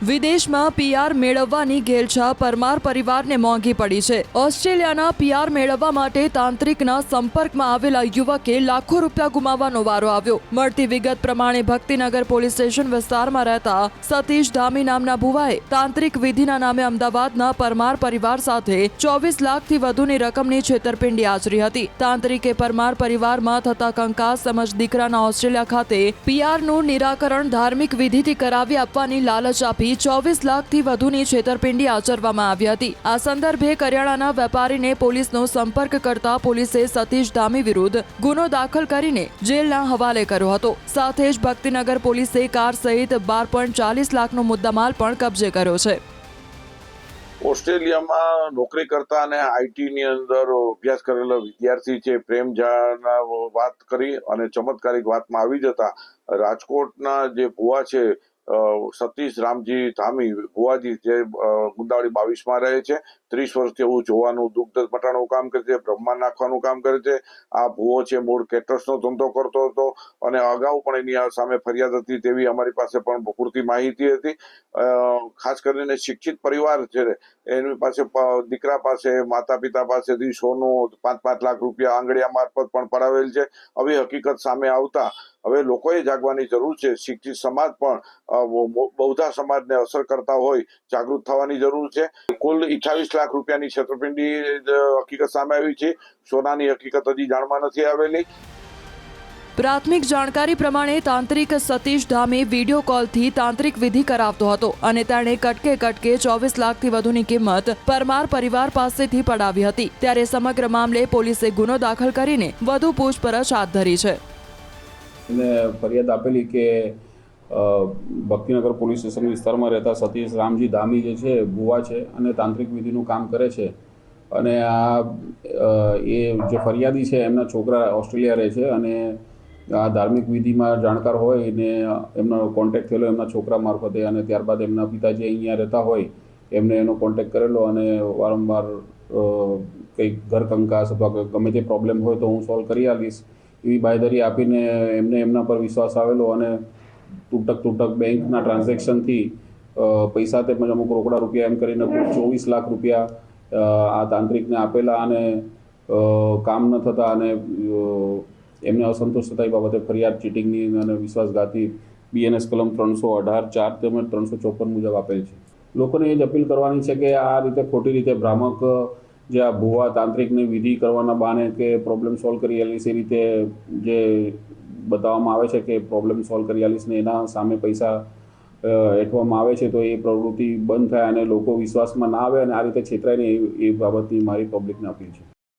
વિદેશમાં પીઆર મેળવવાની ઘેલછા પરમાર પરિવારને મોંઘી પડી છે। ઓસ્ટ્રેલિયાના પીઆર મેળવવા માટે તાંત્રિકના સંપર્કમાં આવેલા યુવકે લાખો રૂપિયા ગુમાવવાનો વારો આવ્યો। મળતી વિગત પ્રમાણે ભક્તિનગર પોલીસ સ્ટેશન વિસ્તારમાં રહેતા સતીશ ધામી નામના ભુવાએ તાંત્રિક વિધિના નામે અમદાવાદના પરમાર પરિવાર સાથે 24 લાખથી વધુની રકમની છેતરપિંડી આચરી હતી। તાંત્રિકે પરમાર પરિવારમાં થતા કંકાસ તેમજ દીકરાના ઓસ્ટ્રેલિયા ખાતે પીઆરનું નિરાકરણ ધાર્મિક વિધિથી કરાવી આપવાની લાલચ આપી 24 લાખથી વધુની છેતરપિંડી આચરવામાં આવી હતી। આ સંદર્ભે કરિયાણાના વેપારીને પોલીસનો સંપર્ક કરતા પોલીસે સતીશ ધામી વિરુદ્ધ ગુનો દાખલ કરીને જેલના હવાલે કર્યો હતો। સાથે જ ભક્તિનગર પોલીસે કાર સહિત 12.40 લાખનો મુદ્દામાલ પણ કબજે કર્યો છે। ઓસ્ટ્રેલિયામાં નોકરી કરતા અને આઈટીની અંદર અભ્યાસ કરેલો વિદ્યાર્થી છે પ્રેમ ઝાના વાત કરી અને ચમત્કારિક વાતમાં આવી જતા રાજકોટના જે ભુવા છે સતીશ રામજી ધામી ભુવાજી જે ગુંદાવાડી 22 રહે છે। 30 વર્ષથી એવું જોવાનું દુગ્ધ મટાણું કામ કરે છે, બ્રહ્મા નાખવાનું કામ કરે છે। આ ભુવો છે મૂળ કેટરસનો ધંધો કરતો હતો અને અગાઉ પણ એની સામે ફરિયાદ હતી તેવી અમારી પાસે પણ પૂરતી માહિતી હતી। ખાસ કરીને શિક્ષિત પરિવાર છે એની પાસે દીકરા પાસે માતા પિતા પાસેથી સોનું 5-5 લાખ રૂપિયા આંગળીયા મારફત પણ પડાવેલ છે। આવી હકીકત સામે આવતા હવે લોકોએ જાગવાની જરૂર છે। શિક્ષિત સમાજ પણ બૌદ્ધ સમાજને અસર કરતા હોય જાગૃત થવાની જરૂર છે। કુલ 28 લાખ રૂપિયાની છેતરપિંડી હકીકત સામે આવી છે। સોનાની હકીકત હજી જાણવા નથી આવેલી। પ્રાથમિક જાણકારી પ્રમાણે તાંત્રિક સતીશ ધામી વિડીયો કોલથી તાંત્રિક વિધિ કરાવતો હતો અને તેણે કટકે 24 લાખથી વધુની કિંમત પરમાર પરિવાર પાસેથી પડાવી હતી। ત્યારે સમગ્ર મામલે પોલીસે ગુનો દાખલ કરીને વધુ પૂછપરછ હાથ ધરી છે। ફરિયાદ આપેલી કે ભક્તિનગર પોલીસ સ્ટેશન વિસ્તારમાં રહેતા સતીશ રામજી ધામી જે છે ભુવા છે અને તાંત્રિક વિધિનું કામ કરે છે અને એ જે ફરિયાદી છે એમના છોકરા ઓસ્ટ્રેલિયા રહે છે અને આ ધાર્મિક વિધિમાં જાણકાર હોય ને એમનો કોન્ટેક્ટ થયેલો એમના છોકરા મારફતે અને ત્યારબાદ એમના પિતાજી અહીંયા રહેતા હોય એમને એનો કોન્ટેક્ટ કરેલો અને વારંવાર કંઈક ઘર કંકાસ અથવા ગમે તે પ્રોબ્લેમ હોય તો હું સોલ્વ કરી આપીશ એવી બાંયધરી આપીને એમને એમના પર વિશ્વાસ આવેલો અને તૂટક બેંકના ટ્રાન્ઝેક્શનથી પૈસા તેમજ અમુક રોકડા રૂપિયા એમ કરીને 24 લાખ રૂપિયા આ તાંત્રિકને આપેલા અને કામ ન થતા અને એમને અસંતોષ થતા એ બાબતે ફરિયાદ ચીટિંગની અને વિશ્વાસઘાતી BNS કલમ 318(4) તેમજ 354 મુજબ આપેલ છે। લોકોને એ જ અપીલ કરવાની છે કે આ રીતે ખોટી રીતે ભ્રામક જે આ ભુવા તાંત્રિકની વિધિ કરવાના બહાને કે પ્રોબ્લેમ સોલ્વ કરી આલીશ એ રીતે જે બતાવવામાં આવે છે કે પ્રોબ્લેમ સોલ્વ કરી આલીશ ને એના સામે પૈસા હેઠવામાં આવે છે તો એ પ્રવૃત્તિ બંધ થાય અને લોકો વિશ્વાસમાં ના આવે અને આ રીતે છેતરાય ને એ બાબતની મારી પબ્લિકને અપીલ છે।